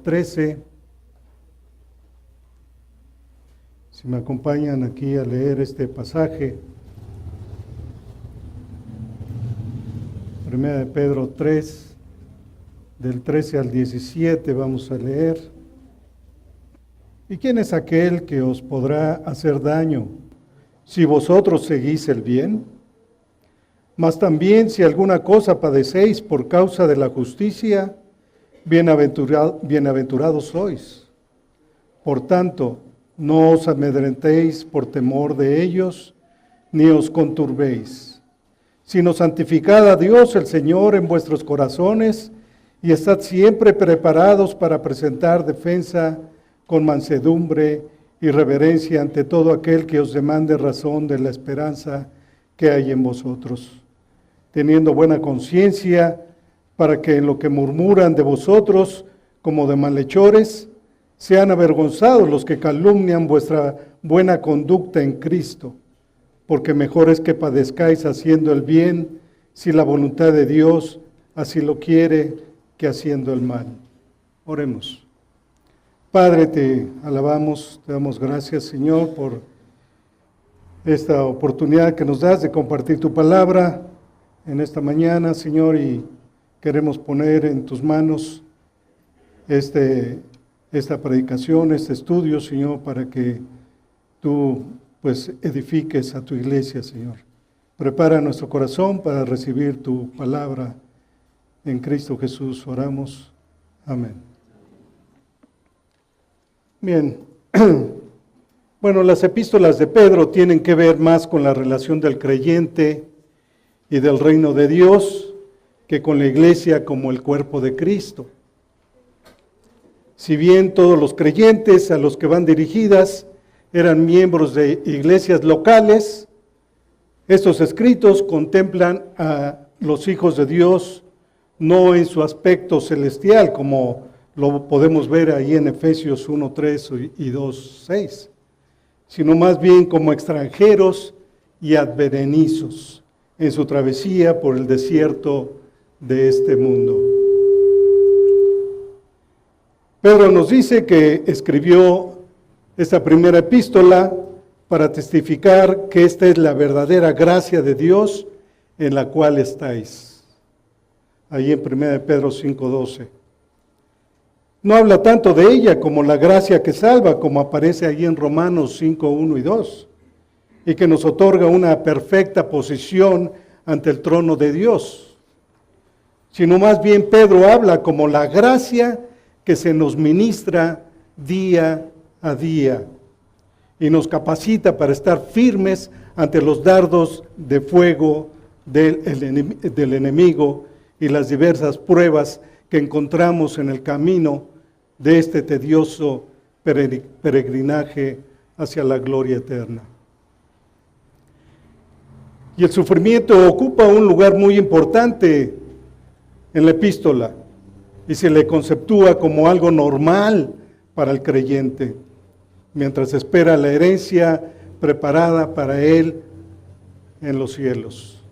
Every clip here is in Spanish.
13. Si me acompañan aquí a leer este pasaje. Primera de Pedro 3, del 13 al 17 vamos a leer. ¿Y quién es aquel que os podrá hacer daño si vosotros seguís el bien? Mas también si alguna cosa padecéis por causa de la justicia, bienaventurados sois. Por tanto, no os amedrentéis por temor de ellos, ni os conturbéis, sino santificad a Dios el Señor en vuestros corazones, y estad siempre preparados para presentar defensa con mansedumbre y reverencia ante todo aquel que os demande razón de la esperanza que hay en vosotros, teniendo buena conciencia, para que en lo que murmuran de vosotros como de malhechores, sean avergonzados los que calumnian vuestra buena conducta en Cristo, porque mejor es que padezcáis haciendo el bien, si la voluntad de Dios así lo quiere, que haciendo el mal. Oremos. Padre, te alabamos, te damos gracias, Señor, por esta oportunidad que nos das de compartir tu palabra en esta mañana, Señor, y queremos poner en tus manos esta predicación, este estudio, Señor, para que tú pues edifiques a tu iglesia, Señor. Prepara nuestro corazón para recibir tu palabra. En Cristo Jesús oramos. Amén. Bien. Bueno, las epístolas de Pedro tienen que ver más con la relación del creyente y del reino de Dios que con la iglesia como el cuerpo de Cristo. Si bien todos los creyentes a los que van dirigidas eran miembros de iglesias locales, estos escritos contemplan a los hijos de Dios no en su aspecto celestial, como lo podemos ver ahí en Efesios 1:3 y 2:6, sino más bien como extranjeros y advenedizos en su travesía por el desierto de este mundo. Pedro nos dice que escribió esta primera epístola para testificar que esta es la verdadera gracia de Dios en la cual estáis. Ahí en 1 Pedro 5:12. No habla tanto de ella como la gracia que salva, como aparece ahí en Romanos 5:1 y 2, y que nos otorga una perfecta posición ante el trono de Dios. Sino más bien Pedro habla como la gracia que se nos ministra día a día y nos capacita para estar firmes ante los dardos de fuego del enemigo y las diversas pruebas que encontramos en el camino de este tedioso peregrinaje hacia la gloria eterna. Y el sufrimiento ocupa un lugar muy importante en la epístola y se le conceptúa como algo normal para el creyente, mientras espera la herencia preparada para él en los cielos.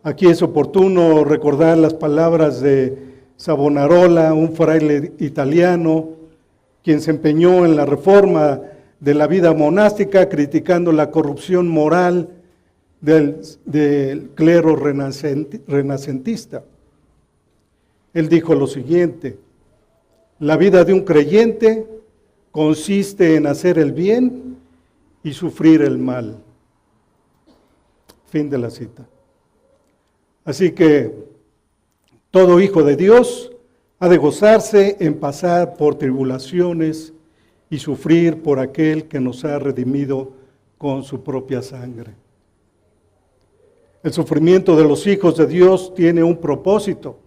Aquí es oportuno recordar las palabras de Savonarola, un fraile italiano, quien se empeñó en la reforma de la vida monástica, criticando la corrupción moral del clero renacentista. Él dijo lo siguiente: la vida de un creyente consiste en hacer el bien y sufrir el mal. Fin de la cita. Así que todo hijo de Dios ha de gozarse en pasar por tribulaciones y sufrir por aquel que nos ha redimido con su propia sangre. El sufrimiento de los hijos de Dios tiene un propósito,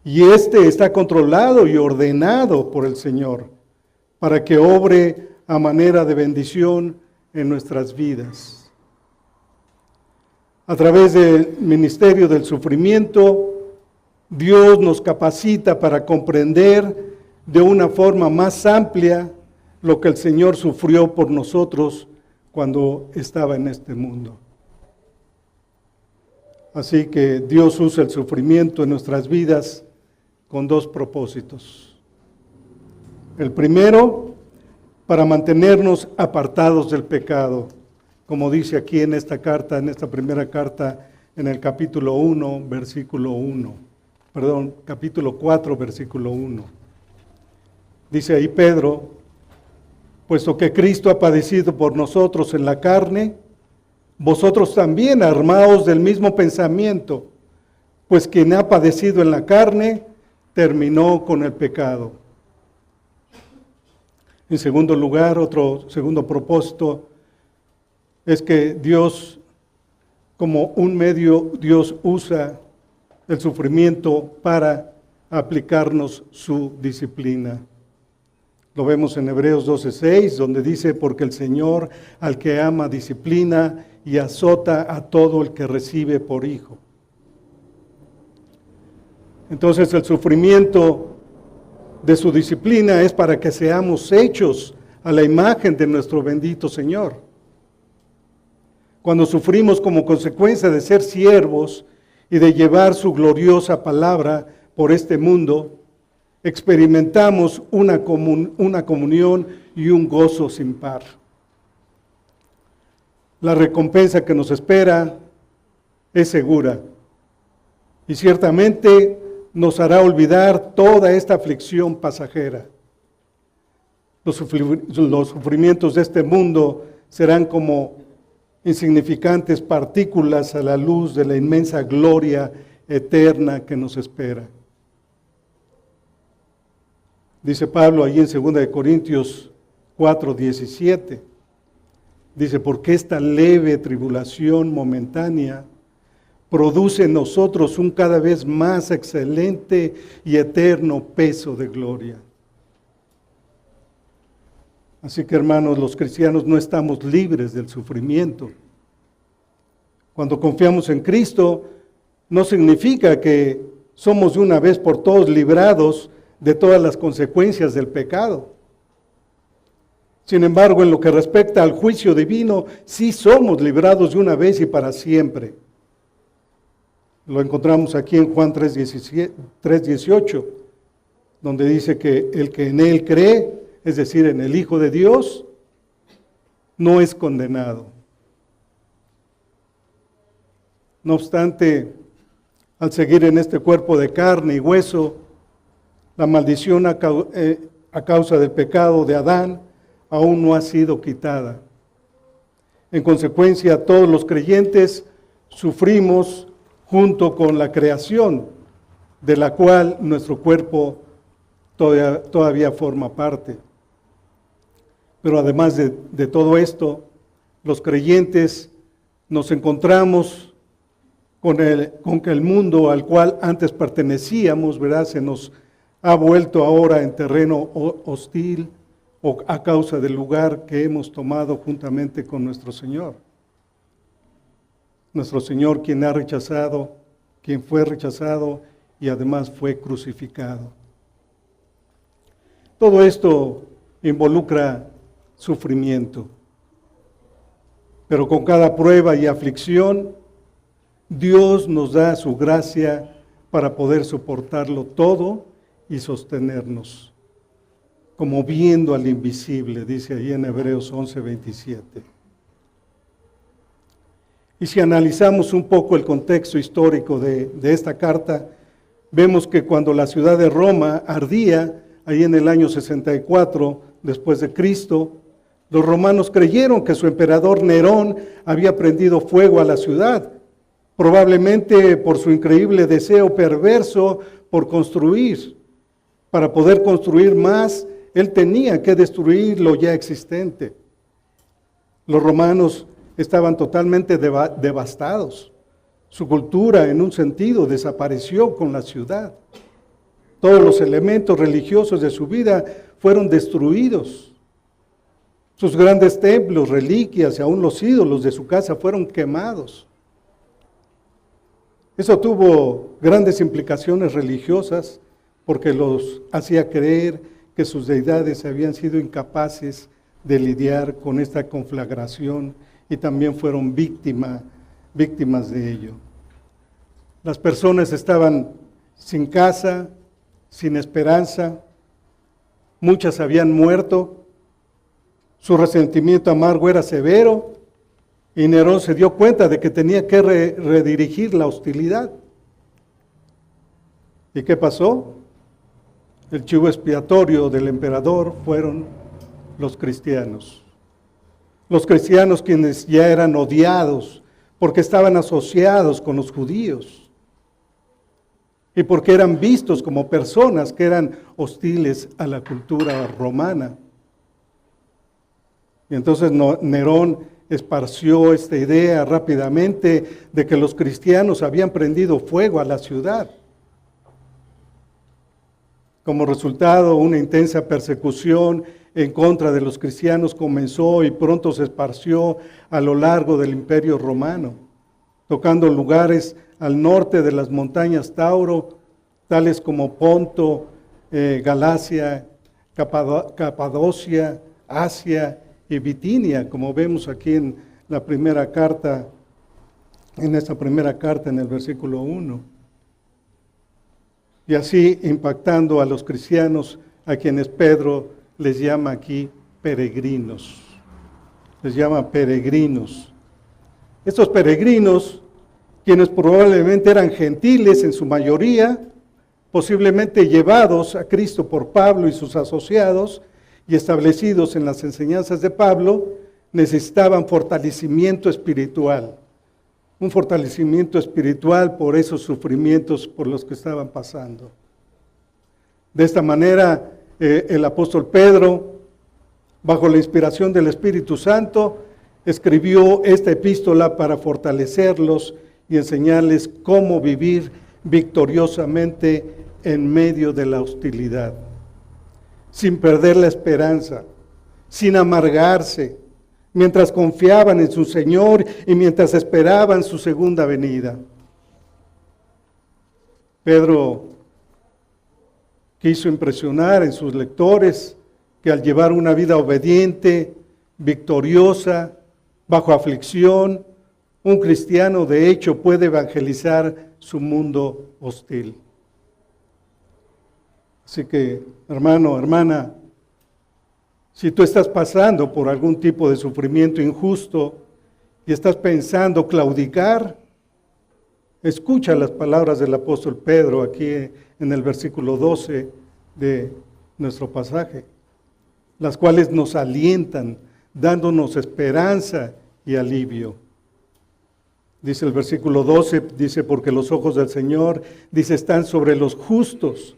y este está controlado y ordenado por el Señor, para que obre a manera de bendición en nuestras vidas. A través del ministerio del sufrimiento, Dios nos capacita para comprender de una forma más amplia lo que el Señor sufrió por nosotros cuando estaba en este mundo. Así que Dios usa el sufrimiento en nuestras vidas con dos propósitos. El primero, para mantenernos apartados del pecado, como dice aquí en esta carta, en esta primera carta, en el capítulo 1, versículo 1. Perdón, capítulo 4, versículo 1. Dice ahí Pedro: puesto que Cristo ha padecido por nosotros en la carne, vosotros también armaos del mismo pensamiento, pues quien ha padecido en la carne, terminó con el pecado. En segundo lugar, otro segundo propósito, es que Dios, como un medio, Dios usa el sufrimiento para aplicarnos su disciplina. Lo vemos en Hebreos 12:6, donde dice: porque el Señor al que ama disciplina y azota a todo el que recibe por hijo. Entonces el sufrimiento de su disciplina es para que seamos hechos a la imagen de nuestro bendito Señor. Cuando sufrimos como consecuencia de ser siervos y de llevar su gloriosa palabra por este mundo, experimentamos una comunión y un gozo sin par. La recompensa que nos espera es segura y ciertamente nos hará olvidar toda esta aflicción pasajera. Los sufrimientos de este mundo serán como insignificantes partículas a la luz de la inmensa gloria eterna que nos espera. Dice Pablo allí en 2 Corintios 4:17, dice: porque esta leve tribulación momentánea produce en nosotros un cada vez más excelente y eterno peso de gloria. Así que, hermanos, los cristianos no estamos libres del sufrimiento. Cuando confiamos en Cristo, no significa que somos de una vez por todas librados de todas las consecuencias del pecado. Sin embargo, en lo que respecta al juicio divino, sí somos librados de una vez y para siempre. Lo encontramos aquí en Juan 3:18, donde dice que el que en él cree, es decir, en el Hijo de Dios, no es condenado. No obstante, al seguir en este cuerpo de carne y hueso, la maldición a causa del pecado de Adán aún no ha sido quitada. En consecuencia, todos los creyentes sufrimos junto con la creación, de la cual nuestro cuerpo todavía forma parte. Pero además de todo esto, los creyentes nos encontramos con que el mundo al cual antes pertenecíamos, ¿verdad?, se nos ha vuelto ahora en terreno hostil o a causa del lugar que hemos tomado juntamente con nuestro Señor. Nuestro Señor, quien fue rechazado y además fue crucificado. Todo esto involucra sufrimiento, pero con cada prueba y aflicción, Dios nos da su gracia para poder soportarlo todo y sostenernos, como viendo al invisible, dice ahí en Hebreos 11:27. Y si analizamos un poco el contexto histórico de esta carta, vemos que cuando la ciudad de Roma ardía, ahí en el año 64 después de Cristo, los romanos creyeron que su emperador Nerón había prendido fuego a la ciudad, probablemente por su increíble deseo perverso por construir. Para poder construir más, él tenía que destruir lo ya existente. Los romanos estaban totalmente devastados. Su cultura, en un sentido, desapareció con la ciudad. Todos los elementos religiosos de su vida fueron destruidos. Sus grandes templos, reliquias y aún los ídolos de su casa fueron quemados. Eso tuvo grandes implicaciones religiosas porque los hacía creer que sus deidades habían sido incapaces de lidiar con esta conflagración y también fueron víctimas de ello. Las personas estaban sin casa, sin esperanza, muchas habían muerto, su resentimiento amargo era severo y Nerón se dio cuenta de que tenía que redirigir la hostilidad. ¿Y qué pasó? El chivo expiatorio del emperador fueron los cristianos. Los cristianos quienes ya eran odiados porque estaban asociados con los judíos y porque eran vistos como personas que eran hostiles a la cultura romana. Y entonces Nerón esparció esta idea rápidamente de que los cristianos habían prendido fuego a la ciudad. Como resultado, una intensa persecución en contra de los cristianos comenzó y pronto se esparció a lo largo del Imperio Romano, tocando lugares al norte de las montañas Tauro, tales como Ponto, Galacia, Capadocia, Asia y Bitinia, como vemos aquí en la primera carta, en esta primera carta en el versículo 1. Y así impactando a los cristianos, a quienes Pedro les llama aquí peregrinos. Les llama peregrinos. Estos peregrinos, quienes probablemente eran gentiles en su mayoría, posiblemente llevados a Cristo por Pablo y sus asociados y establecidos en las enseñanzas de Pablo, necesitaban fortalecimiento espiritual. Un fortalecimiento espiritual por esos sufrimientos por los que estaban pasando. De esta manera, el apóstol Pedro, bajo la inspiración del Espíritu Santo, escribió esta epístola para fortalecerlos y enseñarles cómo vivir victoriosamente en medio de la hostilidad, sin perder la esperanza, sin amargarse, mientras confiaban en su Señor y mientras esperaban su segunda venida. Pedro quiso impresionar en sus lectores que al llevar una vida obediente, victoriosa, bajo aflicción, un cristiano de hecho puede evangelizar su mundo hostil. Así que, hermano, hermana, si tú estás pasando por algún tipo de sufrimiento injusto y estás pensando claudicar, escucha las palabras del apóstol Pedro aquí en el versículo 12 de nuestro pasaje, las cuales nos alientan, dándonos esperanza y alivio. Dice el versículo 12, dice, porque los ojos del Señor, dice, están sobre los justos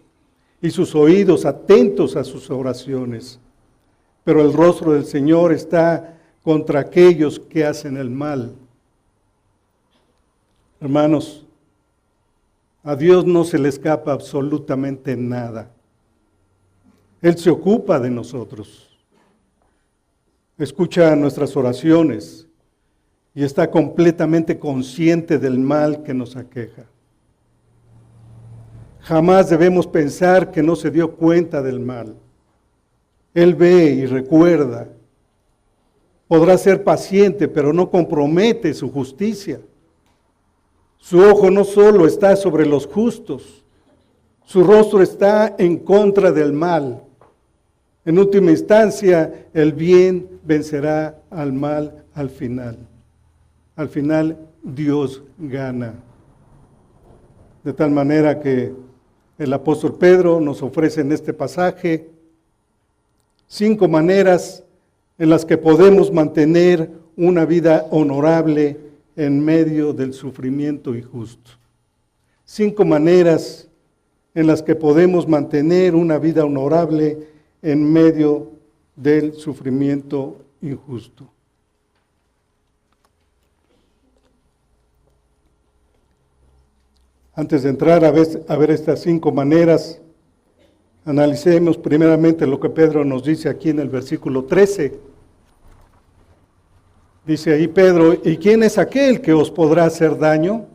y sus oídos atentos a sus oraciones. Pero el rostro del Señor está contra aquellos que hacen el mal. Hermanos, a Dios no se le escapa absolutamente nada. Él se ocupa de nosotros. Escucha nuestras oraciones y está completamente consciente del mal que nos aqueja. Jamás debemos pensar que no se dio cuenta del mal. Él ve y recuerda. Podrá ser paciente, pero no compromete su justicia. Su ojo no solo está sobre los justos, su rostro está en contra del mal. En última instancia, el bien vencerá al mal al final. Al final, Dios gana. De tal manera que el apóstol Pedro nos ofrece en este pasaje 5 maneras en las que podemos mantener una vida honorable en medio del sufrimiento injusto. 5 maneras en las que podemos mantener una vida honorable en medio del sufrimiento injusto. Antes de entrar a ver estas 5 maneras, analicemos primeramente lo que Pedro nos dice aquí en el versículo 13. Dice ahí Pedro, ¿y quién es aquel que os podrá hacer daño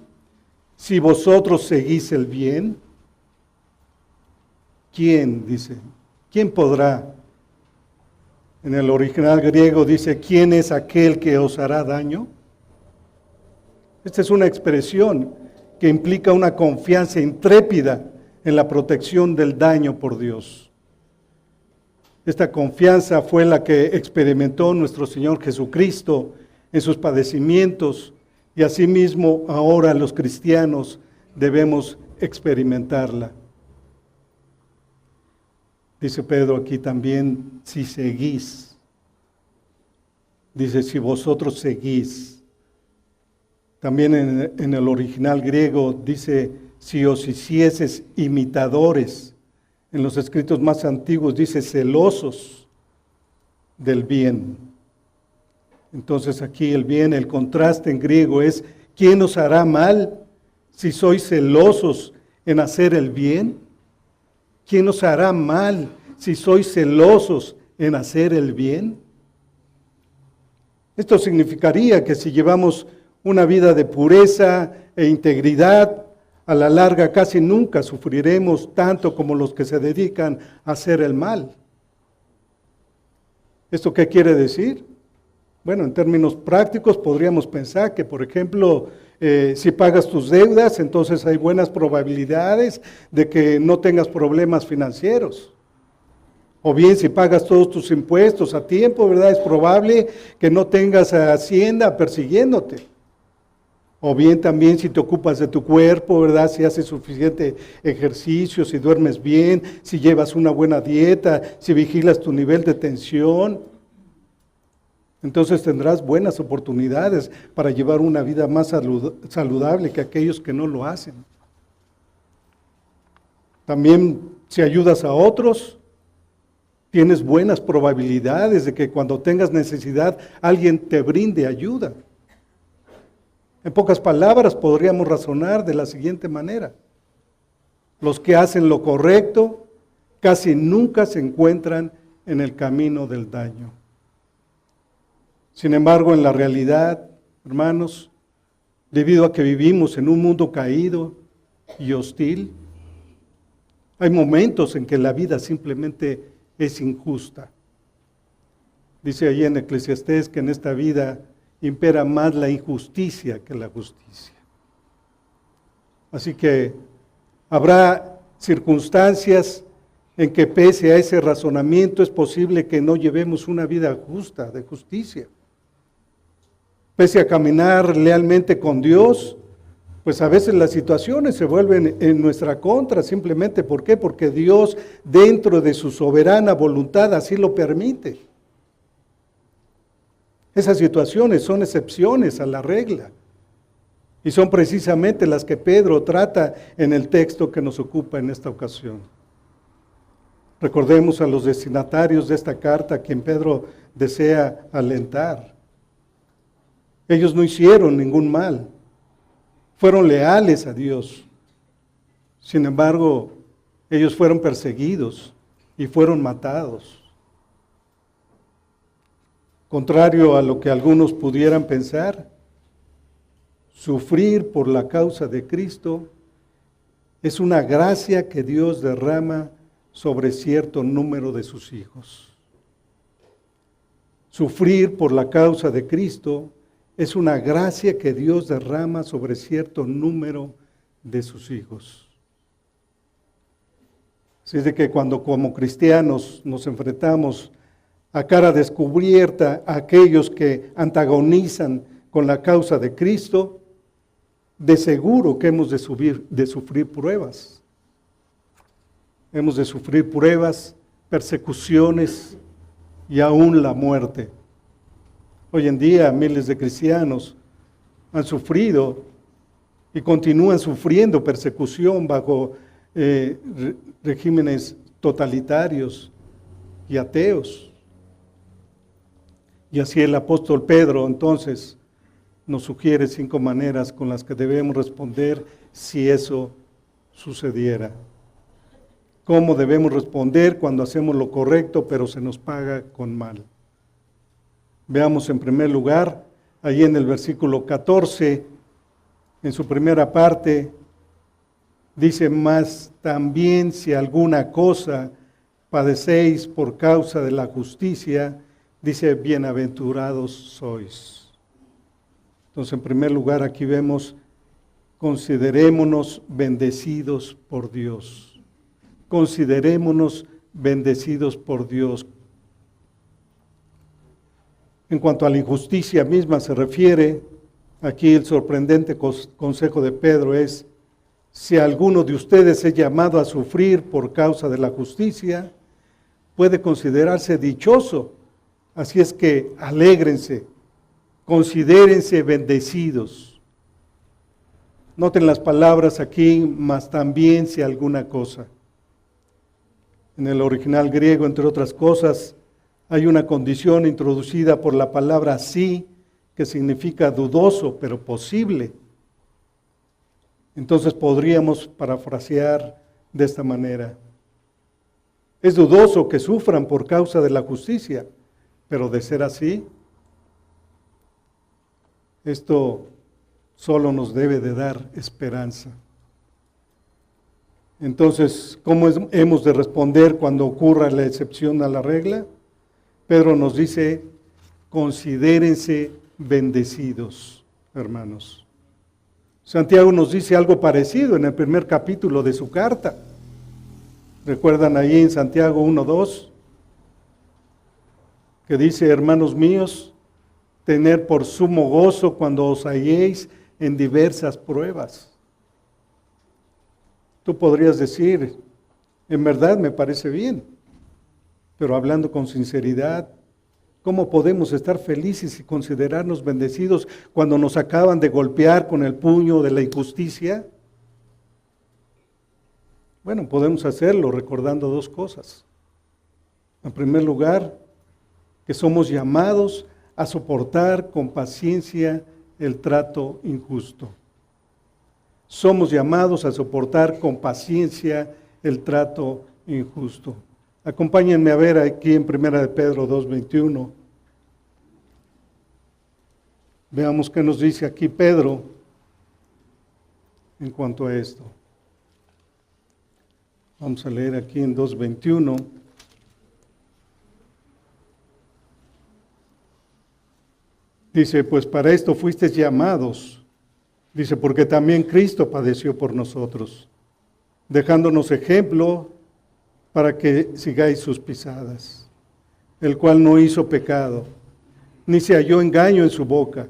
si vosotros seguís el bien? ¿Quién? Dice, ¿quién podrá? En el original griego dice, ¿quién es aquel que os hará daño? Esta es una expresión que implica una confianza intrépida en la protección del daño por Dios. Esta confianza fue la que experimentó nuestro Señor Jesucristo en sus padecimientos, y asimismo ahora los cristianos debemos experimentarla. Dice Pedro aquí también, si seguís. Dice, si vosotros seguís. También en el original griego dice, si os hicieses imitadores. En los escritos más antiguos dice, celosos del bien. Entonces aquí el bien, el contraste en griego es, ¿quién os hará mal si sois celosos en hacer el bien? ¿Quién os hará mal si sois celosos en hacer el bien? Esto significaría que si llevamos una vida de pureza e integridad, a la larga casi nunca sufriremos tanto como los que se dedican a hacer el mal. ¿Esto qué quiere decir? Bueno, en términos prácticos podríamos pensar que, por ejemplo, si pagas tus deudas, entonces hay buenas probabilidades de que no tengas problemas financieros. O bien, si pagas todos tus impuestos a tiempo, ¿verdad? Es probable que no tengas a Hacienda persiguiéndote. O bien también si te ocupas de tu cuerpo, ¿verdad? Si haces suficiente ejercicio, si duermes bien, si llevas una buena dieta, si vigilas tu nivel de tensión. Entonces tendrás buenas oportunidades para llevar una vida más saludable que aquellos que no lo hacen. También si ayudas a otros, tienes buenas probabilidades de que cuando tengas necesidad alguien te brinde ayuda. En pocas palabras podríamos razonar de la siguiente manera. Los que hacen lo correcto casi nunca se encuentran en el camino del daño. Sin embargo, en la realidad, hermanos, debido a que vivimos en un mundo caído y hostil, hay momentos en que la vida simplemente es injusta. Dice allí en Eclesiastés que en esta vida impera más la injusticia que la justicia. Así que habrá circunstancias en que pese a ese razonamiento es posible que no llevemos una vida justa, de justicia. Pese a caminar lealmente con Dios, pues a veces las situaciones se vuelven en nuestra contra, simplemente ¿por qué? Porque Dios dentro de su soberana voluntad así lo permite. Esas situaciones son excepciones a la regla y son precisamente las que Pedro trata en el texto que nos ocupa en esta ocasión. Recordemos a los destinatarios de esta carta a quien Pedro desea alentar. Ellos no hicieron ningún mal, fueron leales a Dios. Sin embargo, ellos fueron perseguidos y fueron matados. Contrario a lo que algunos pudieran pensar, sufrir por la causa de Cristo es una gracia que Dios derrama sobre cierto número de sus hijos. Sufrir por la causa de Cristo es una gracia que Dios derrama sobre cierto número de sus hijos. Así es de que cuando como cristianos nos enfrentamos a cara descubierta a aquellos que antagonizan con la causa de Cristo, de seguro que hemos de sufrir pruebas. Hemos de sufrir pruebas, persecuciones y aún la muerte. Hoy en día miles de cristianos han sufrido y continúan sufriendo persecución bajo regímenes totalitarios y ateos. Y así el apóstol Pedro entonces nos sugiere 5 maneras con las que debemos responder si eso sucediera. ¿Cómo debemos responder cuando hacemos lo correcto pero se nos paga con mal? Veamos en primer lugar, ahí en el versículo 14, en su primera parte, dice, mas también si alguna cosa padecéis por causa de la justicia, dice, bienaventurados sois. Entonces, en primer lugar, aquí vemos, considerémonos bendecidos por Dios. considerémonos bendecidos por Dios. En cuanto a la injusticia misma se refiere, aquí el sorprendente consejo de Pedro es: si alguno de ustedes es llamado a sufrir por causa de la justicia, puede considerarse dichoso. Así es que alégrense, considérense bendecidos. Noten las palabras aquí, mas también si alguna cosa. En el original griego, entre otras cosas, hay una condición introducida por la palabra sí, que significa dudoso, pero posible. Entonces podríamos parafrasear de esta manera: es dudoso que sufran por causa de la justicia, pero de ser así, esto solo nos debe de dar esperanza. Entonces, ¿cómo hemos de responder cuando ocurra la excepción a la regla? Pedro nos dice: considérense bendecidos, hermanos. Santiago nos dice algo parecido en el primer capítulo de su carta. ¿Recuerdan ahí en Santiago 1:2? Que dice: hermanos míos, tener por sumo gozo cuando os halléis en diversas pruebas. Tú podrías decir: en verdad me parece bien, pero hablando con sinceridad, ¿cómo podemos estar felices y considerarnos bendecidos cuando nos acaban de golpear con el puño de la injusticia? Bueno, podemos hacerlo recordando dos cosas. En primer lugar, que somos llamados a soportar con paciencia el trato injusto. Somos llamados a soportar con paciencia el trato injusto. Acompáñenme a ver aquí en 1 de Pedro 2:21. Veamos qué nos dice aquí Pedro en cuanto a esto. Vamos a leer aquí en 2:21. Dice: pues para esto fuisteis llamados. Dice: porque también Cristo padeció por nosotros, dejándonos ejemplo para que sigáis sus pisadas, el cual no hizo pecado, ni se halló engaño en su boca,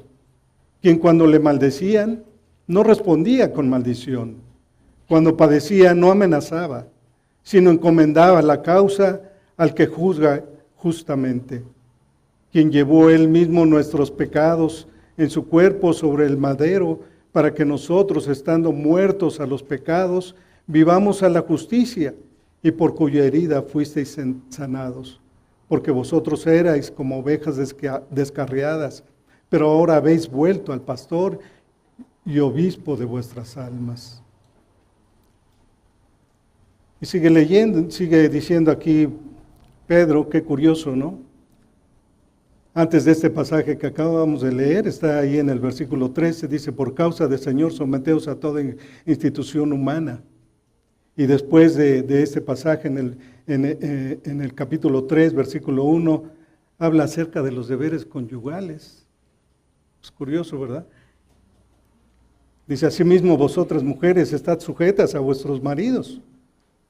quien cuando le maldecían, no respondía con maldición, cuando padecía, no amenazaba, sino encomendaba la causa al que juzga justamente, quien llevó él mismo nuestros pecados en su cuerpo sobre el madero, para que nosotros, estando muertos a los pecados, vivamos a la justicia, y por cuya herida fuisteis sanados. Porque vosotros erais como ovejas descarriadas, pero ahora habéis vuelto al pastor y obispo de vuestras almas. Y sigue leyendo, sigue diciendo aquí Pedro, qué curioso, ¿no? Antes de este pasaje que acabamos de leer, está ahí en el versículo 13, dice: por causa del Señor, someteos a toda institución humana. Y después de este pasaje, en el capítulo 3, versículo 1, habla acerca de los deberes conyugales. Es curioso, ¿verdad? Dice: asimismo, vosotras mujeres, estad sujetas a vuestros maridos,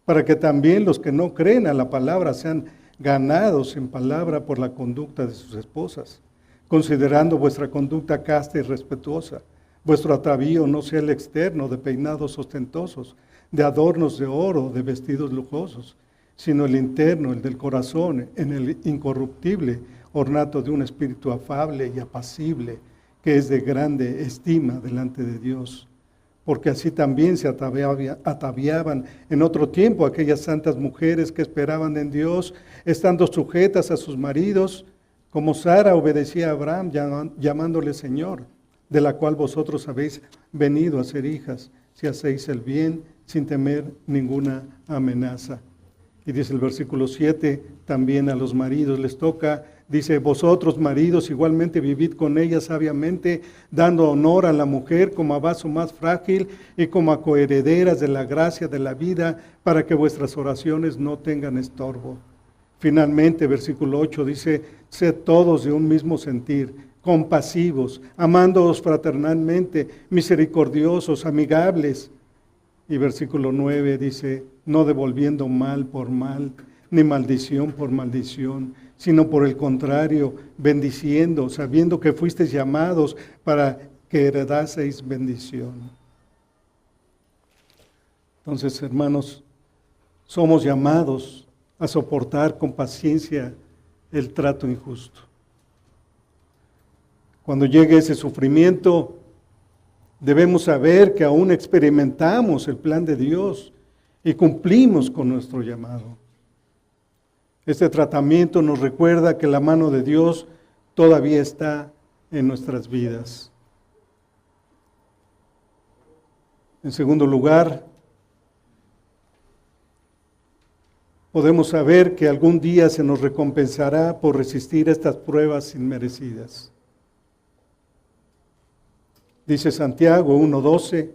para que también los que no creen a la palabra sean ganados en palabra por la conducta de sus esposas, considerando vuestra conducta casta y respetuosa. Vuestro atavío no sea el externo de peinados ostentosos, de adornos de oro, de vestidos lujosos, sino el interno, el del corazón, en el incorruptible ornato de un espíritu afable y apacible, que es de grande estima delante de Dios. Porque así también se ataviaban en otro tiempo aquellas santas mujeres que esperaban en Dios, estando sujetas a sus maridos, como Sara obedecía a Abraham, llamándole Señor, de la cual vosotros habéis venido a ser hijas, si hacéis el bien sin temer ninguna amenaza. Y dice el versículo 7, también a los maridos les toca, dice: vosotros maridos igualmente vivid con ella sabiamente, dando honor a la mujer como a vaso más frágil y como a coherederas de la gracia de la vida, para que vuestras oraciones no tengan estorbo. Finalmente, versículo 8 dice: sed todos de un mismo sentir, compasivos, amándoos fraternalmente, misericordiosos, amigables, Y versículo 9 dice, no devolviendo mal por mal, ni maldición por maldición, sino por el contrario, bendiciendo, sabiendo que fuisteis llamados para que heredaseis bendición. Entonces, hermanos, somos llamados a soportar con paciencia el trato injusto. Cuando llegue ese sufrimiento, debemos saber que aún experimentamos el plan de Dios y cumplimos con nuestro llamado. Este tratamiento nos recuerda que la mano de Dios todavía está en nuestras vidas. En segundo lugar, podemos saber que algún día se nos recompensará por resistir estas pruebas inmerecidas. Dice Santiago 1:12,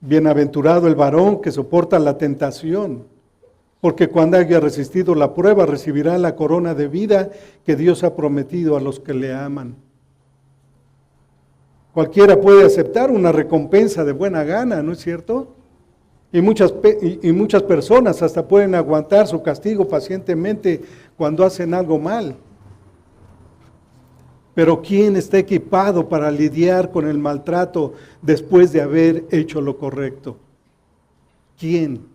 bienaventurado el varón que soporta la tentación, porque cuando haya resistido la prueba recibirá la corona de vida que Dios ha prometido a los que le aman. Cualquiera puede aceptar una recompensa de buena gana, ¿no es cierto? Y muchas personas hasta pueden aguantar su castigo pacientemente cuando hacen algo mal. Pero ¿quién está equipado para lidiar con el maltrato después de haber hecho lo correcto? ¿Quién?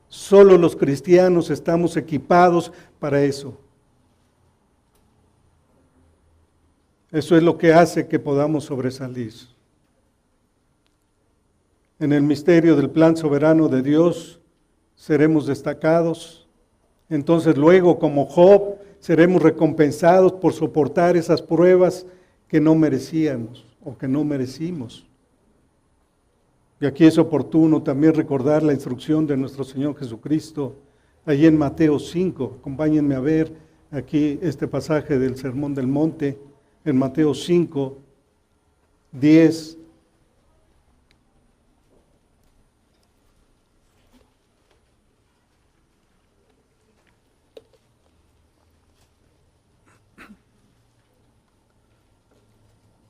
Solo los cristianos estamos equipados para eso. Eso es lo que hace que podamos sobresalir. En el misterio del plan soberano de Dios seremos destacados. Entonces luego, como Job, seremos recompensados por soportar esas pruebas que no merecíamos o que no merecimos. Y aquí es oportuno también recordar la instrucción de nuestro Señor Jesucristo, allí en Mateo 5. Acompáñenme a ver aquí este pasaje del Sermón del Monte, en Mateo 5, 10.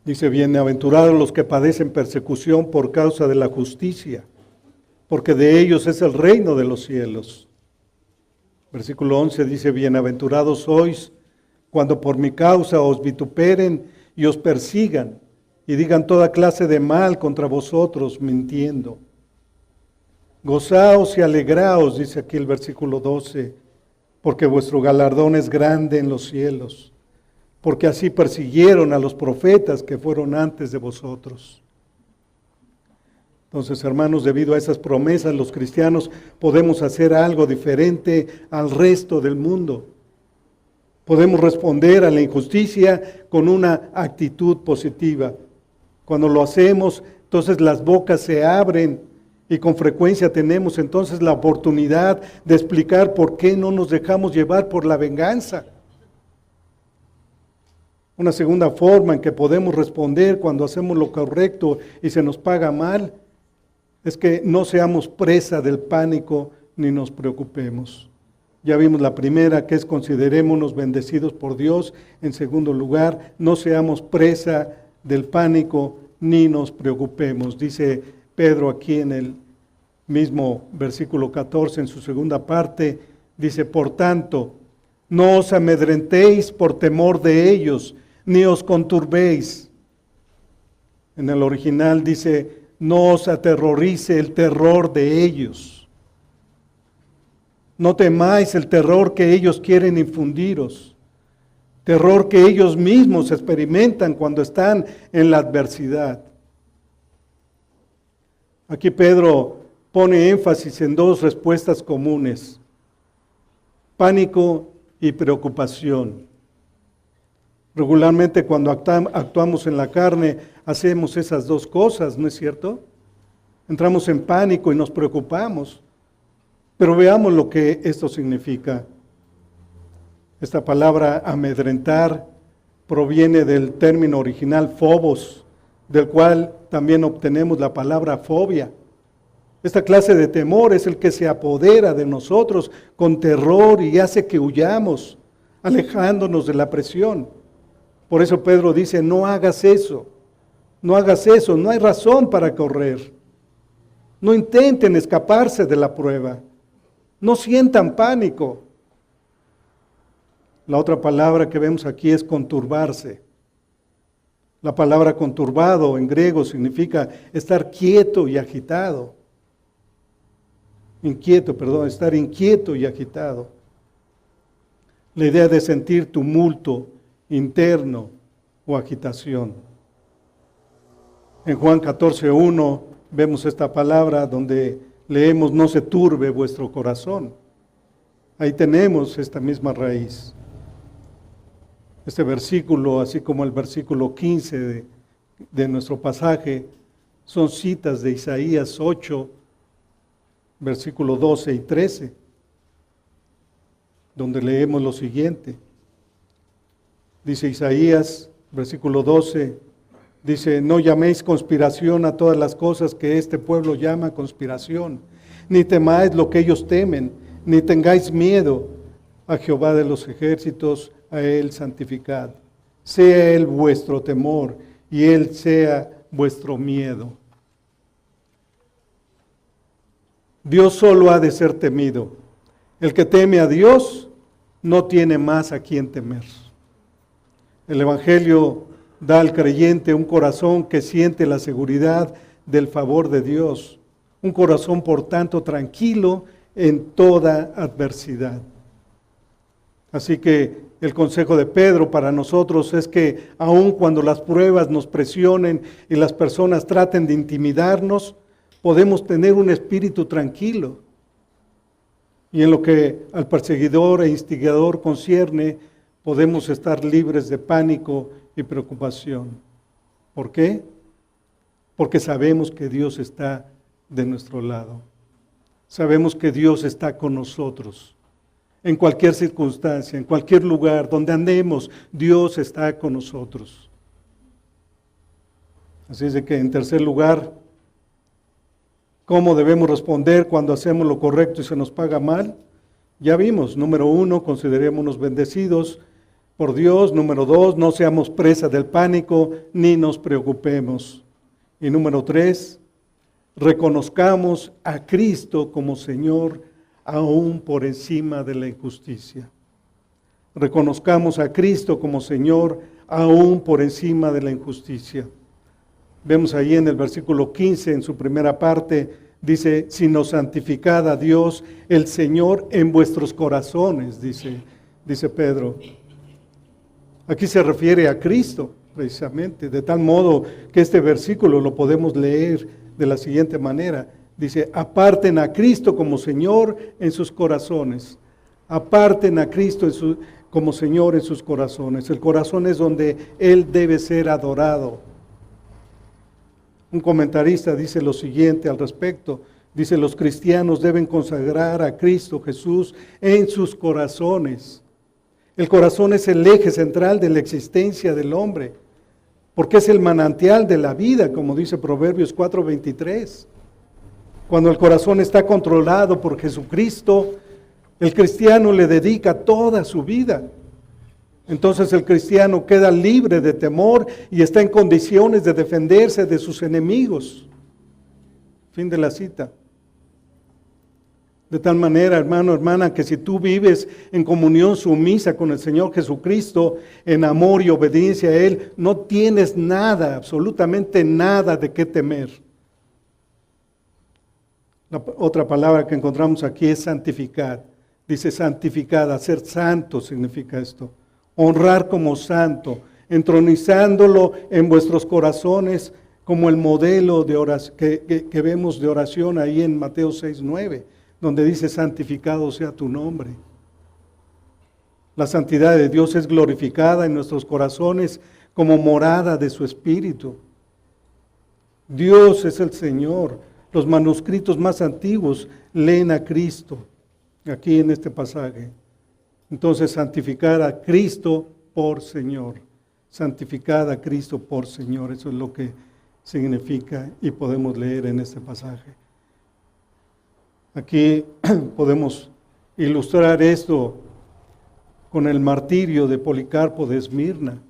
Dice, bienaventurados los que padecen persecución por causa de la justicia, porque de ellos es el reino de los cielos. Versículo 11 dice, bienaventurados sois cuando por mi causa os vituperen y os persigan y digan toda clase de mal contra vosotros, mintiendo. Gozaos y alegraos, dice aquí el versículo 12, porque vuestro galardón es grande en los cielos, porque así persiguieron a los profetas que fueron antes de vosotros. Entonces, hermanos, debido a esas promesas, los cristianos podemos hacer algo diferente al resto del mundo. Podemos responder a la injusticia con una actitud positiva. Cuando lo hacemos, entonces las bocas se abren y con frecuencia tenemos entonces la oportunidad de explicar por qué no nos dejamos llevar por la venganza. Una segunda forma en que podemos responder cuando hacemos lo correcto y se nos paga mal es que no seamos presa del pánico ni nos preocupemos. Ya vimos la primera, que es considerémonos bendecidos por Dios. En segundo lugar, no seamos presa del pánico ni nos preocupemos. Dice Pedro aquí en el mismo versículo 14, en su segunda parte, dice, por tanto, no os amedrentéis por temor de ellos, ni os conturbéis. En el original dice, no os aterrorice el terror de ellos. No temáis el terror que ellos quieren infundiros, terror que ellos mismos experimentan cuando están en la adversidad. Aquí Pedro pone énfasis en dos respuestas comunes: pánico y preocupación. Regularmente cuando actuamos en la carne, hacemos esas dos cosas, ¿no es cierto? Entramos en pánico y nos preocupamos. Pero veamos lo que esto significa. Esta palabra amedrentar proviene del término original phobos, del cual también obtenemos la palabra fobia. Esta clase de temor es el que se apodera de nosotros con terror y hace que huyamos, alejándonos de la presión. Por eso Pedro dice, no hagas eso, no hagas eso, no hay razón para correr. No intenten escaparse de la prueba. No sientan pánico. La otra palabra que vemos aquí es conturbarse. La palabra conturbado en griego significa estar quieto y agitado. Estar inquieto y agitado. La idea de sentir tumulto interno o agitación. En Juan 14:1 vemos esta palabra donde leemos: no se turbe vuestro corazón. Ahí tenemos esta misma raíz. Este versículo, así como el versículo 15 de nuestro pasaje, son citas de Isaías 8, versículo 12 y 13, donde leemos lo siguiente. Dice Isaías, versículo 12, dice: no llaméis conspiración a todas las cosas que este pueblo llama conspiración, ni temáis lo que ellos temen, ni tengáis miedo a Jehová de los ejércitos, a Él santificad. Sea Él vuestro temor y Él sea vuestro miedo. Dios solo ha de ser temido. El que teme a Dios no tiene más a quien temer. El Evangelio da al creyente un corazón que siente la seguridad del favor de Dios. Un corazón, por tanto, tranquilo en toda adversidad. Así que el consejo de Pedro para nosotros es que aun cuando las pruebas nos presionen y las personas traten de intimidarnos, podemos tener un espíritu tranquilo. Y en lo que al perseguidor e instigador concierne, podemos estar libres de pánico y preocupación. ¿Por qué? Porque sabemos que Dios está de nuestro lado. Sabemos que Dios está con nosotros. En cualquier circunstancia, en cualquier lugar donde andemos, Dios está con nosotros. Así es de que, en tercer lugar, ¿cómo debemos responder cuando hacemos lo correcto y se nos paga mal? Ya vimos, número 1, considerémonos bendecidos por Dios. Número 2, no seamos presa del pánico ni nos preocupemos. Y número 3, reconozcamos a Cristo como Señor aún por encima de la injusticia. Reconozcamos a Cristo como Señor aún por encima de la injusticia. Vemos ahí en el versículo 15, en su primera parte, dice: sino santificad a Dios el Señor en vuestros corazones, dice Pedro. Aquí se refiere a Cristo, precisamente, de tal modo que este versículo lo podemos leer de la siguiente manera. Dice: aparten a Cristo como Señor en sus corazones. Aparten a Cristo como Señor en sus corazones. El corazón es donde Él debe ser adorado. Un comentarista dice lo siguiente al respecto. Dice: los cristianos deben consagrar a Cristo Jesús en sus corazones. El corazón es el eje central de la existencia del hombre, porque es el manantial de la vida, como dice Proverbios 4:23. Cuando el corazón está controlado por Jesucristo, el cristiano le dedica toda su vida. Entonces el cristiano queda libre de temor y está en condiciones de defenderse de sus enemigos. Fin de la cita. De tal manera, hermano, hermana, que si tú vives en comunión sumisa con el Señor Jesucristo, en amor y obediencia a Él, no tienes nada, absolutamente nada de qué temer. La otra palabra que encontramos aquí es santificar. Dice santificad, hacer santo significa esto. Honrar como santo, entronizándolo en vuestros corazones como el modelo de oración, que vemos de oración ahí en Mateo 6:9, donde dice: santificado sea tu nombre. La santidad de Dios es glorificada en nuestros corazones como morada de su Espíritu. Dios es el Señor. Los manuscritos más antiguos leen a Cristo, aquí en este pasaje. Entonces, santificar a Cristo por Señor. Santificar a Cristo por Señor. Eso es lo que significa y podemos leer en este pasaje. Aquí podemos ilustrar esto con el martirio de Policarpo de Esmirna.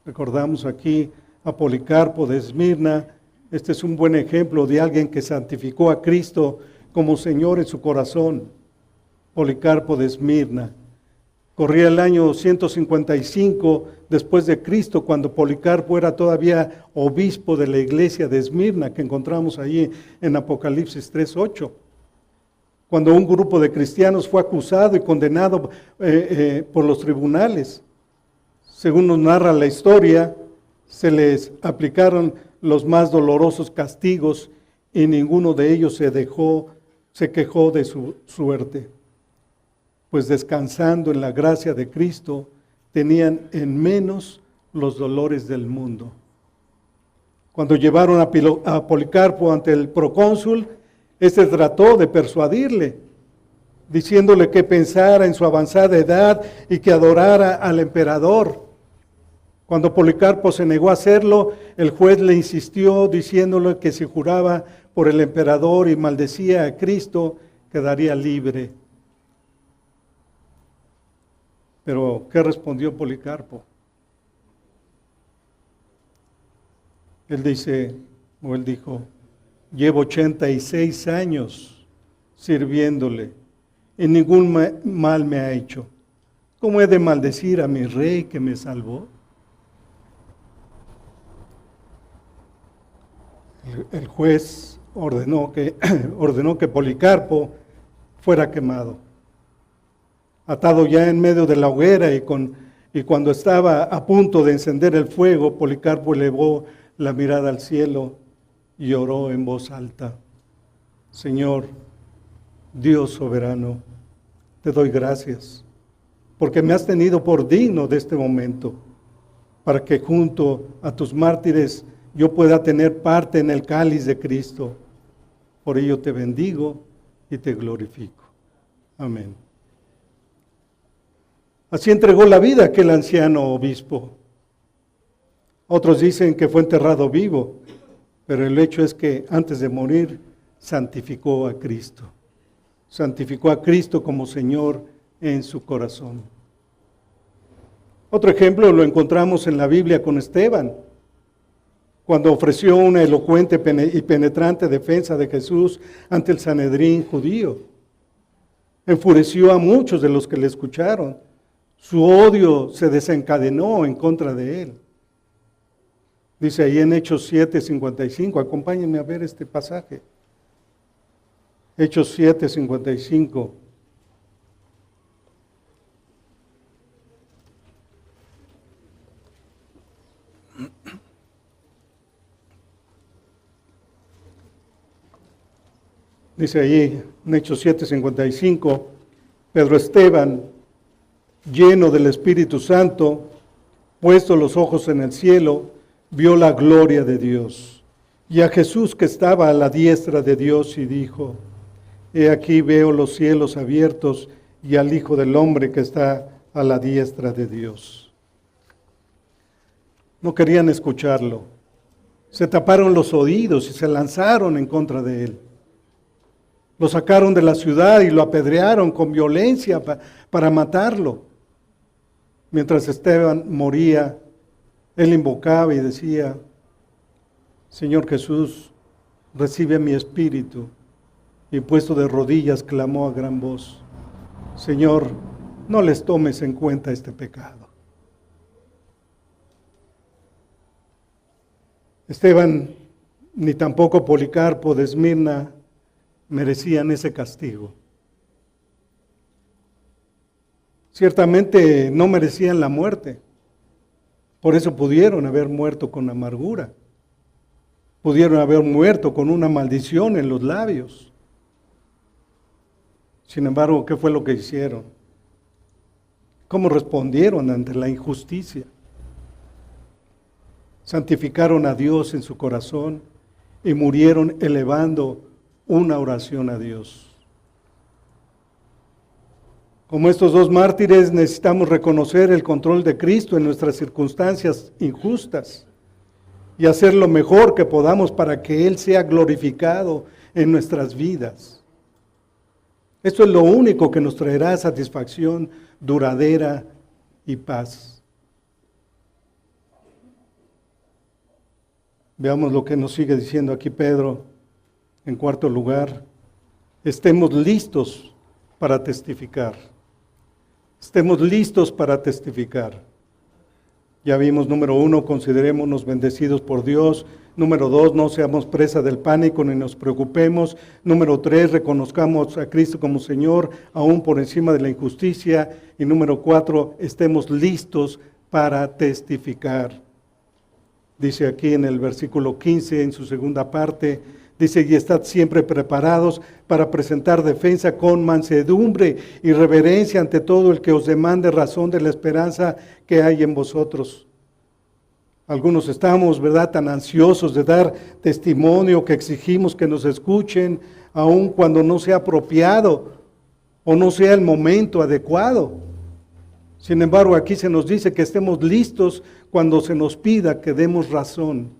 Recordamos aquí a Policarpo de Esmirna, Este es un buen ejemplo de alguien que santificó a Cristo como Señor en su corazón. Policarpo de Esmirna. Corría el año 155 después de Cristo, cuando Policarpo era todavía obispo de la iglesia de Esmirna, que encontramos ahí en Apocalipsis 3:8. Cuando un grupo de cristianos fue acusado y condenado por los tribunales. Según nos narra la historia, se les aplicaron los más dolorosos castigos y ninguno de ellos se quejó de su suerte. Pues descansando en la gracia de Cristo, tenían en menos los dolores del mundo. Cuando llevaron a Policarpo ante el procónsul, este trató de persuadirle, diciéndole que pensara en su avanzada edad y que adorara al emperador. Cuando Policarpo se negó a hacerlo, el juez le insistió diciéndole que si juraba por el emperador y maldecía a Cristo, quedaría libre. Pero, ¿qué respondió Policarpo? Él dijo, llevo 86 años sirviéndole y ningún mal me ha hecho. ¿Cómo he de maldecir a mi rey que me salvó? El juez ordenó que Policarpo fuera quemado. Atado ya en medio de la hoguera y cuando estaba a punto de encender el fuego, Policarpo elevó la mirada al cielo y oró en voz alta. Señor, Dios soberano, te doy gracias, porque me has tenido por digno de este momento, para que junto a tus mártires yo pueda tener parte en el cáliz de Cristo. Por ello te bendigo y te glorifico. Amén. Así entregó la vida aquel anciano obispo. Otros dicen que fue enterrado vivo, pero el hecho es que antes de morir santificó a Cristo. Santificó a Cristo como Señor en su corazón. Otro ejemplo lo encontramos en la Biblia con Esteban, cuando ofreció una elocuente y penetrante defensa de Jesús ante el Sanedrín judío. Enfureció a muchos de los que le escucharon. Su odio se desencadenó en contra de él. Dice ahí en Hechos 7:55, acompáñenme a ver este pasaje. Hechos 7:55. Dice allí en Hechos 7:55, Pedro Esteban, lleno del Espíritu Santo, puesto los ojos en el cielo, vio la gloria de Dios y a Jesús que estaba a la diestra de Dios y dijo, he aquí veo los cielos abiertos y al Hijo del Hombre que está a la diestra de Dios. No querían escucharlo. Se taparon los oídos y se lanzaron en contra de él. Lo sacaron de la ciudad y lo apedrearon con violencia para matarlo. Mientras Esteban moría, él invocaba y decía, Señor Jesús, recibe mi espíritu. Y puesto de rodillas clamó a gran voz, Señor, no les tomes en cuenta este pecado. Esteban, ni tampoco Policarpo de Esmirna merecían ese castigo. Ciertamente no merecían la muerte. Por eso pudieron haber muerto con amargura. Pudieron haber muerto con una maldición en los labios. Sin embargo, ¿qué fue lo que hicieron? ¿Cómo respondieron ante la injusticia? Santificaron a Dios en su corazón y murieron elevando una oración a Dios. Como estos dos mártires, necesitamos reconocer el control de Cristo en nuestras circunstancias injustas y hacer lo mejor que podamos para que Él sea glorificado en nuestras vidas. Esto es lo único que nos traerá satisfacción duradera y paz. Veamos lo que nos sigue diciendo aquí Pedro. En cuarto lugar, estemos listos para testificar. Estemos listos para testificar. Ya vimos, número 1, considerémonos bendecidos por Dios. Número 2, no seamos presa del pánico ni nos preocupemos. Número 3, reconozcamos a Cristo como Señor, aún por encima de la injusticia. Y número 4, estemos listos para testificar. Dice aquí en el versículo 15, en su segunda parte, dice, y estad siempre preparados para presentar defensa con mansedumbre y reverencia ante todo el que os demande razón de la esperanza que hay en vosotros. Algunos estamos, ¿verdad?, tan ansiosos de dar testimonio que exigimos que nos escuchen, aun cuando no sea apropiado o no sea el momento adecuado. Sin embargo, aquí se nos dice que estemos listos cuando se nos pida que demos razón.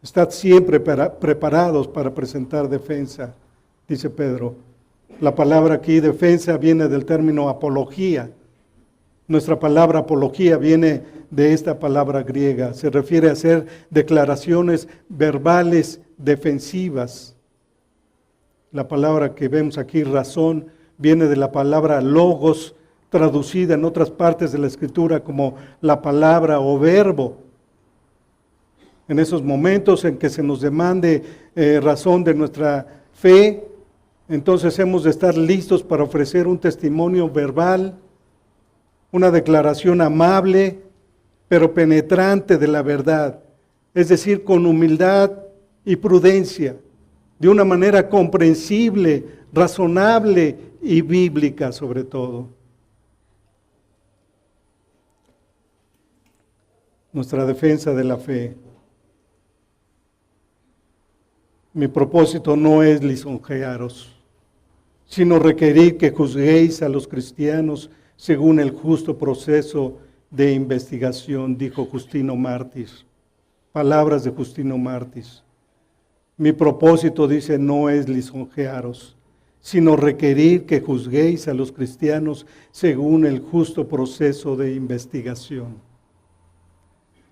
Estad siempre preparados para presentar defensa, dice Pedro. La palabra aquí, defensa, viene del término apología. Nuestra palabra apología viene de esta palabra griega. Se refiere a hacer declaraciones verbales defensivas. La palabra que vemos aquí, razón, viene de la palabra logos, traducida en otras partes de la Escritura como la palabra o verbo. En esos momentos en que se nos demande razón de nuestra fe, entonces hemos de estar listos para ofrecer un testimonio verbal, una declaración amable, pero penetrante de la verdad, es decir, con humildad y prudencia, de una manera comprensible, razonable y bíblica sobre todo. Nuestra defensa de la fe. Mi propósito no es lisonjearos, sino requerir que juzguéis a los cristianos según el justo proceso de investigación, dijo Justino Mártir. Palabras de Justino Mártir. Mi propósito, dice, no es lisonjearos, sino requerir que juzguéis a los cristianos según el justo proceso de investigación.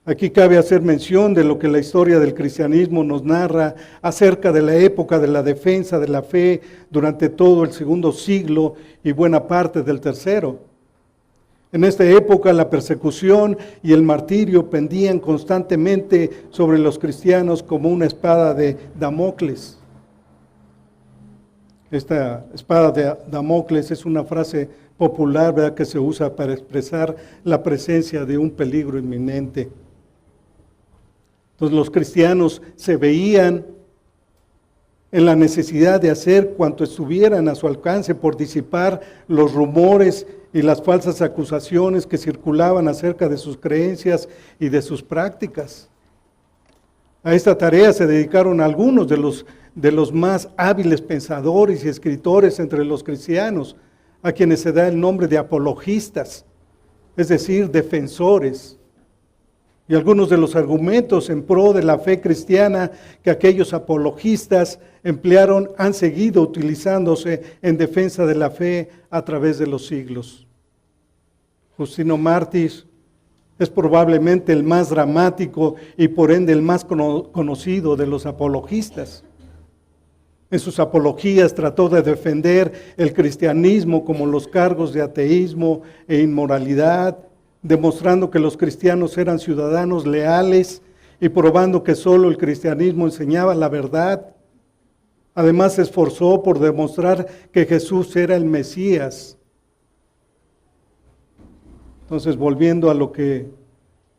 Aquí cabe hacer mención de lo que la historia del cristianismo nos narra acerca de la época de la defensa de la fe durante todo el segundo siglo y buena parte del tercero. En esta época la persecución y el martirio pendían constantemente sobre los cristianos como una espada de Damocles. Esta espada de Damocles es una frase popular, ¿verdad?, que se usa para expresar la presencia de un peligro inminente. Entonces los cristianos se veían en la necesidad de hacer cuanto estuvieran a su alcance por disipar los rumores y las falsas acusaciones que circulaban acerca de sus creencias y de sus prácticas. A esta tarea se dedicaron algunos de los más hábiles pensadores y escritores entre los cristianos, a quienes se da el nombre de apologistas, es decir, defensores. Y algunos de los argumentos en pro de la fe cristiana que aquellos apologistas emplearon han seguido utilizándose en defensa de la fe a través de los siglos. Justino Mártir es probablemente el más dramático y por ende el más conocido de los apologistas. En sus apologías trató de defender el cristianismo como los cargos de ateísmo e inmoralidad, demostrando que los cristianos eran ciudadanos leales y probando que solo el cristianismo enseñaba la verdad. Además se esforzó por demostrar que Jesús era el Mesías. Entonces, volviendo a lo que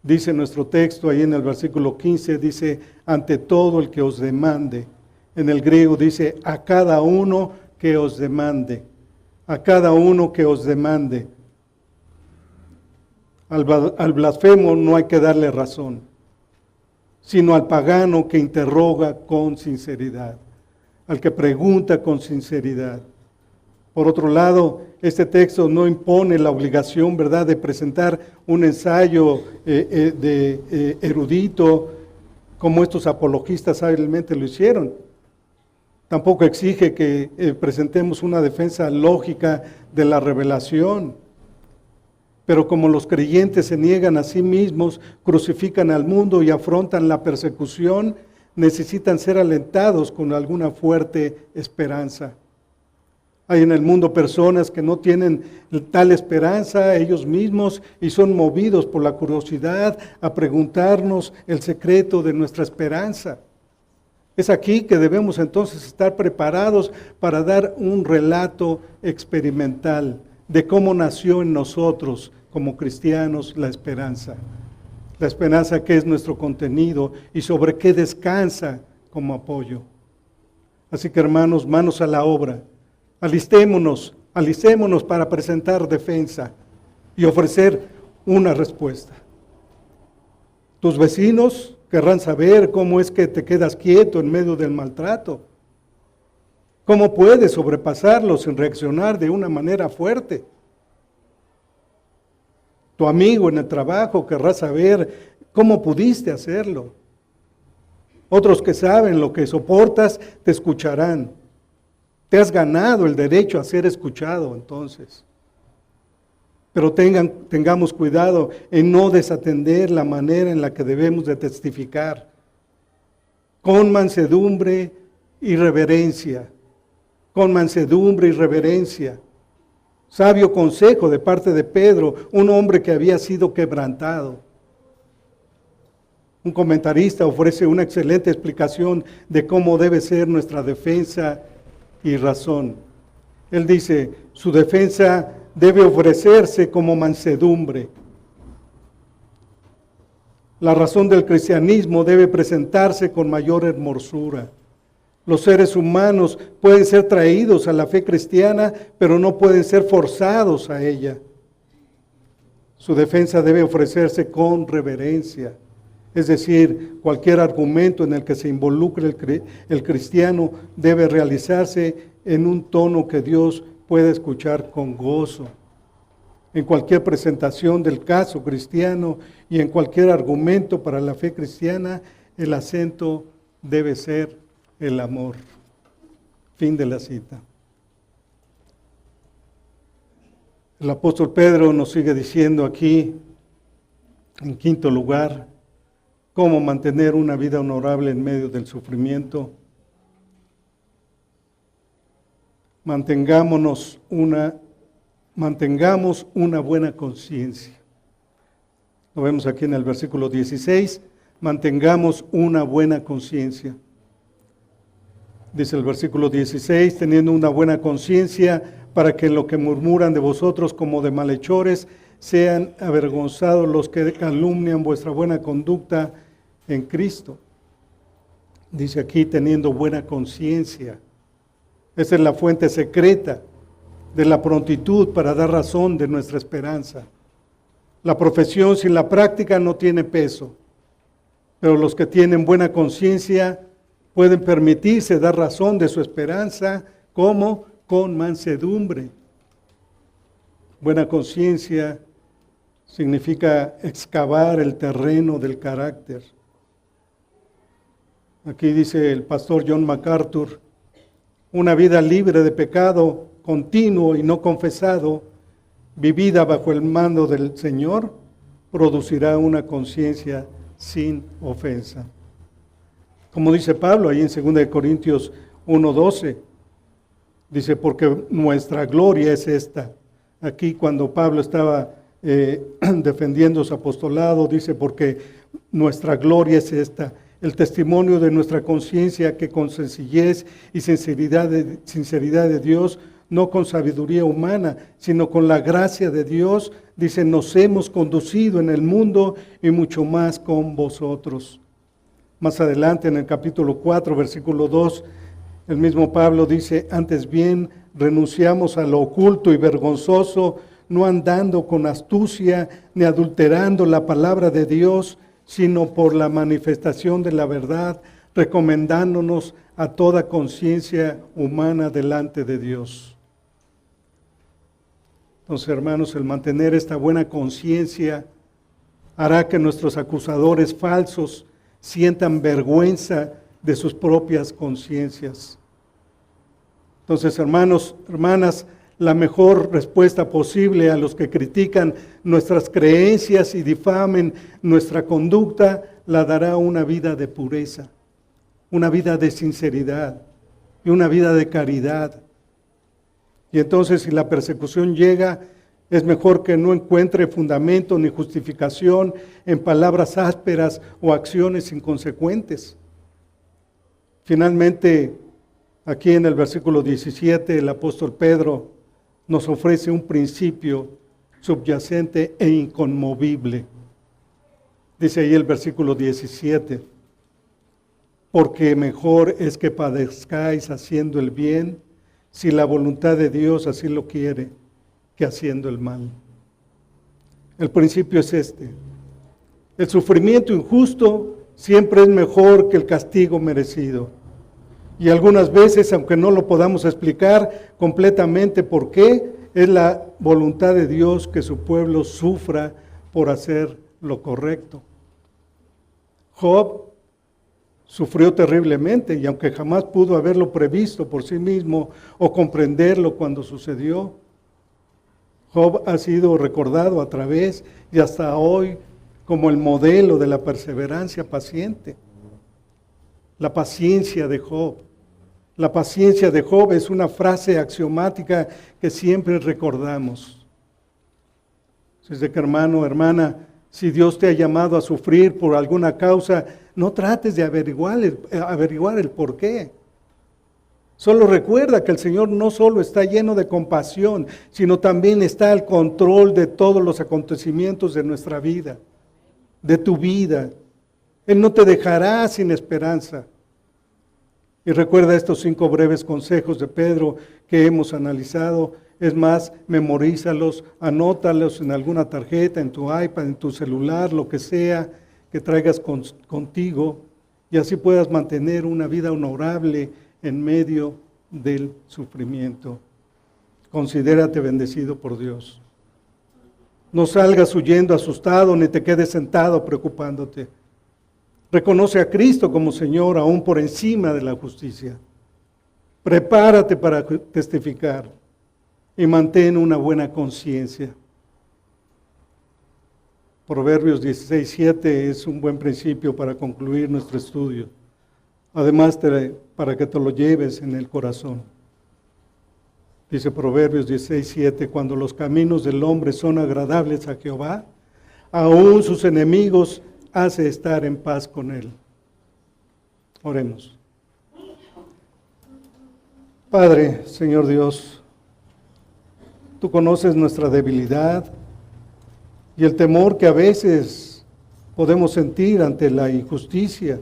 dice nuestro texto, ahí en el versículo 15, dice, ante todo el que os demande. En el griego dice, a cada uno que os demande. A cada uno que os demande. Al blasfemo no hay que darle razón, sino al pagano que interroga con sinceridad, al que pregunta con sinceridad. Por otro lado, este texto no impone la obligación, ¿verdad?, de presentar un ensayo erudito, como estos apologistas hábilmente lo hicieron. Tampoco exige que presentemos una defensa lógica de la revelación. Pero como los creyentes se niegan a sí mismos, crucifican al mundo y afrontan la persecución, necesitan ser alentados con alguna fuerte esperanza. Hay en el mundo personas que no tienen tal esperanza ellos mismos y son movidos por la curiosidad a preguntarnos el secreto de nuestra esperanza. Es aquí que debemos entonces estar preparados para dar un relato experimental de cómo nació en nosotros como cristianos la esperanza. La esperanza que es nuestro contenido y sobre qué descansa como apoyo. Así que hermanos, manos a la obra. Alistémonos para presentar defensa y ofrecer una respuesta. Tus vecinos querrán saber cómo es que te quedas quieto en medio del maltrato. ¿Cómo puedes sobrepasarlo sin reaccionar de una manera fuerte? Tu amigo en el trabajo querrá saber cómo pudiste hacerlo. Otros que saben lo que soportas te escucharán. Te has ganado el derecho a ser escuchado entonces. Pero tengamos cuidado en no desatender la manera en la que debemos de testificar. Con mansedumbre y reverencia. Con mansedumbre y reverencia. Sabio consejo de parte de Pedro, un hombre que había sido quebrantado. Un comentarista ofrece una excelente explicación de cómo debe ser nuestra defensa y razón. Él dice, su defensa debe ofrecerse como mansedumbre. La razón del cristianismo debe presentarse con mayor hermosura. Los seres humanos pueden ser traídos a la fe cristiana, pero no pueden ser forzados a ella. Su defensa debe ofrecerse con reverencia. Es decir, cualquier argumento en el que se involucre el cristiano debe realizarse en un tono que Dios pueda escuchar con gozo. En cualquier presentación del caso cristiano y en cualquier argumento para la fe cristiana, el acento debe ser el amor. Fin de la cita. El apóstol Pedro nos sigue diciendo aquí, en quinto lugar, cómo mantener una vida honorable en medio del sufrimiento. Mantengamos una buena conciencia. Lo vemos aquí en el versículo 16, mantengamos una buena conciencia. Dice el versículo 16, teniendo una buena conciencia para que en lo que murmuran de vosotros como de malhechores, sean avergonzados los que calumnian vuestra buena conducta en Cristo. Dice aquí, teniendo buena conciencia. Esa es la fuente secreta de la prontitud para dar razón de nuestra esperanza. La profesión sin la práctica no tiene peso, pero los que tienen buena conciencia pueden permitirse dar razón de su esperanza, como con mansedumbre. Buena conciencia significa excavar el terreno del carácter. Aquí dice el pastor John MacArthur, una vida libre de pecado continuo y no confesado, vivida bajo el mando del Señor, producirá una conciencia sin ofensa. Como dice Pablo ahí en 2 Corintios 1:12, dice, porque nuestra gloria es esta. Aquí cuando Pablo estaba defendiendo su apostolado, dice, porque nuestra gloria es esta, el testimonio de nuestra conciencia que con sencillez y sinceridad de Dios, no con sabiduría humana, sino con la gracia de Dios, dice, nos hemos conducido en el mundo y mucho más con vosotros. Más adelante en el capítulo 4, versículo 2, el mismo Pablo dice, antes bien renunciamos a lo oculto y vergonzoso, no andando con astucia ni adulterando la palabra de Dios, sino por la manifestación de la verdad, recomendándonos a toda conciencia humana delante de Dios. Entonces, hermanos, el mantener esta buena conciencia hará que nuestros acusadores falsos sientan vergüenza de sus propias conciencias. Entonces, hermanos, hermanas, la mejor respuesta posible a los que critican nuestras creencias y difamen nuestra conducta, la dará una vida de pureza, una vida de sinceridad y una vida de caridad. Y entonces, si la persecución llega, es mejor que no encuentre fundamento ni justificación en palabras ásperas o acciones inconsecuentes. Finalmente, aquí en el versículo 17, el apóstol Pedro nos ofrece un principio subyacente e inconmovible. Dice ahí el versículo 17, porque mejor es que padezcáis haciendo el bien, si la voluntad de Dios así lo quiere, que haciendo el mal. El principio es este: el sufrimiento injusto siempre es mejor que el castigo merecido. Y algunas veces, aunque no lo podamos explicar completamente por qué, es la voluntad de Dios que su pueblo sufra por hacer lo correcto. Job sufrió terriblemente, y aunque jamás pudo haberlo previsto por sí mismo o comprenderlo cuando sucedió, Job ha sido recordado a través y hasta hoy como el modelo de la perseverancia paciente. La paciencia de Job. La paciencia de Job es una frase axiomática que siempre recordamos. Así que, hermano, hermana, si Dios te ha llamado a sufrir por alguna causa, no trates de averiguar el por qué. Solo recuerda que el Señor no solo está lleno de compasión, sino también está al control de todos los acontecimientos de nuestra vida, de tu vida. Él no te dejará sin esperanza. Y recuerda estos 5 breves consejos de Pedro que hemos analizado. Es más, memorízalos, anótalos en alguna tarjeta, en tu iPad, en tu celular, lo que sea que traigas contigo, y así puedas mantener una vida honorable en medio del sufrimiento. Considérate bendecido por Dios. No salgas huyendo asustado, ni te quedes sentado preocupándote. Reconoce a Cristo como Señor aún por encima de la justicia. Prepárate para testificar y mantén una buena conciencia. Proverbios 16:7 es un buen principio para concluir nuestro estudio. Además, para que te lo lleves en el corazón. Dice Proverbios 16:7, cuando los caminos del hombre son agradables a Jehová, aún sus enemigos hace estar en paz con él. Oremos. Padre, Señor Dios, tú conoces nuestra debilidad y el temor que a veces podemos sentir ante la injusticia,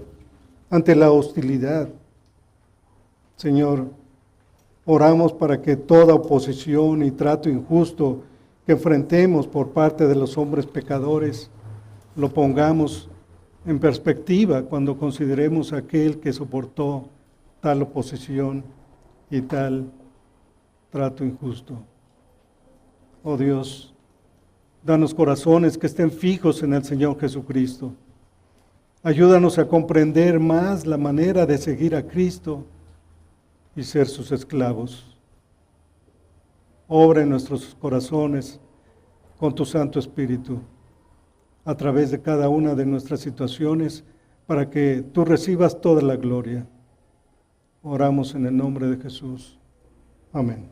ante la hostilidad. Señor, oramos para que toda oposición y trato injusto que enfrentemos por parte de los hombres pecadores lo pongamos en perspectiva cuando consideremos a aquel que soportó tal oposición y tal trato injusto. Oh Dios, danos corazones que estén fijos en el Señor Jesucristo. Ayúdanos a comprender más la manera de seguir a Cristo y ser sus esclavos. Obra en nuestros corazones con tu Santo Espíritu, a través de cada una de nuestras situaciones, para que tú recibas toda la gloria. Oramos en el nombre de Jesús. Amén.